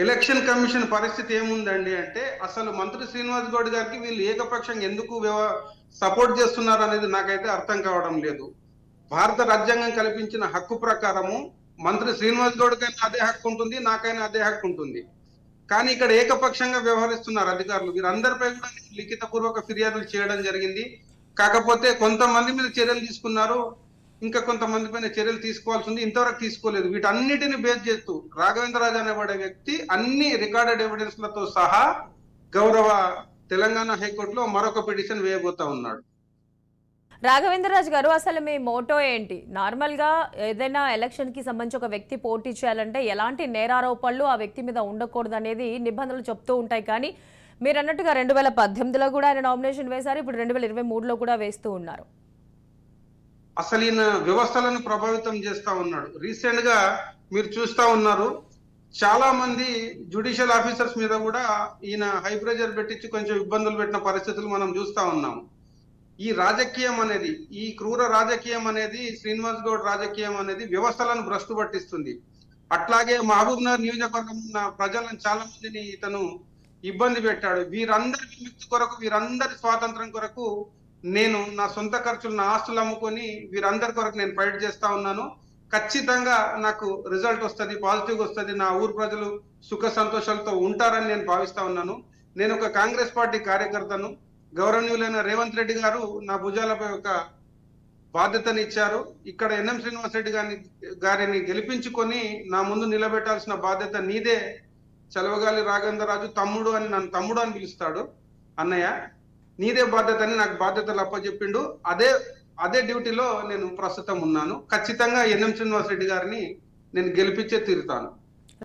Election commission పరిస్థితి ఏముందండి అంటే అసలు మంత్రి శ్రీనివాస్ గౌడ్ గారికి వీళ్ళు ఏకపక్షంగా ఎందుకు సపోర్ట్ చేస్తున్నారు అనేది నాకైతే అర్థం కావడం లేదు. భారత రాజ్యాంగం కల్పించిన హక్కు ప్రకారము మంత్రి శ్రీనివాస్ గౌడ్ కైనా అదే హక్కు ఉంటుంది, నాకైనా అదే హక్కు ఉంటుంది. కానీ ఇక్కడ ఏకపక్షంగా వ్యవహరిస్తున్నారు అధికారులు. వీరందరిపై కూడా లిఖిత పూర్వక ఫిర్యాదులు చేయడం జరిగింది. కాకపోతే కొంతమంది మీద చర్యలు తీసుకున్నారు, ఇంకా కొంతమంది పైన చర్యలు తీసుకోవాల్సి ఉంది, ఇంతవరకు తీసుకోలేదు. వీటన్నిటిని బేస్ చేస్తూ రాఘవేంద్రరాజు అనేవాడే వ్యక్తి అన్ని రికార్డెడ్ ఎవిడెన్స్ లతో సహా గౌరవ తెలంగాణ హైకోర్టులో మరొక పిటిషన్ వేయబోతా ఉన్నాడు. రాఘవేంద్రరాజు గారు, అసలు మీ మోటో ఏంటి? నార్మల్గా ఏదైనా ఎలక్షన్కి సంబంధించి ఒక వ్యక్తి పోటీ చేయాలంటే ఎలాంటి నేరారోపణలు ఆ వ్యక్తి మీద ఉండకూడదు అనేది నిబంధనలు చెప్తూ ఉంటాయి. కానీ మీరు అన్నట్టుగా 2018లో కూడా ఆయన నామినేషన్ వేశారు, ఇప్పుడు 2023లో కూడా వేస్తూ ఉన్నారు. అసలు ఈయన వ్యవస్థలను ప్రభావితం చేస్తా ఉన్నాడు. రీసెంట్ గా మీరు చూస్తా ఉన్నారు, చాలా మంది జ్యుడిషియల్ ఆఫీసర్స్ మీద కూడా ఈయన హై ప్రెజర్ పెట్టించి కొంచెం ఇబ్బందులు పెట్టిన పరిస్థితులు మనం చూస్తా ఉన్నాం. ఈ రాజకీయం అనేది, ఈ క్రూర రాజకీయం అనేది, శ్రీనివాస్ గౌడ్ రాజకీయం అనేది వ్యవస్థలను భ్రష్టు పట్టిస్తుంది. అట్లాగే మహబూబ్ నగర్ నియోజకవర్గం ఉన్న ప్రజలను చాలా మందిని ఇతను ఇబ్బంది పెట్టాడు. వీరందరి విముక్తి కొరకు, వీరందరి స్వాతంత్రం కొరకు నేను నా సొంత ఖర్చులు, నా ఆస్తులు అమ్ముకొని వీరందరి కొరకు నేను ఫైట్ చేస్తా ఉన్నాను. ఖచ్చితంగా నాకు రిజల్ట్ వస్తుంది, పాజిటివ్ వస్తుంది, నా ఊరు ప్రజలు సుఖ సంతోషాలతో ఉంటారని నేను భావిస్తా ఉన్నాను. నేను ఒక కాంగ్రెస్ పార్టీ కార్యకర్తను. గౌరవనీయులైన రేవంత్ రెడ్డి గారు నా భుజాలపై ఒక బాధ్యతని ఇచ్చారు. ఇక్కడ ఎన్ఎం శ్రీనివాస్ రెడ్డి గారిని గెలిపించుకొని నా ముందు నిలబెట్టాల్సిన బాధ్యత నీదే. చలవగాలి రాఘవేంద్రరాజు తమ్ముడు అని, నన్ను తమ్ముడు అని పిలుస్తాడు అన్నయ్య, నీదే బాధ్యత అని నాకు బాధ్యతలు అప్పచెప్పిండు. అదే డ్యూటీలో నేను ప్రస్తుతం ఉన్నాను. ఖచ్చితంగా ఎన్ఎం శ్రీనివాస్ రెడ్డి గారిని నేను గెలిపించే తీరుతాను.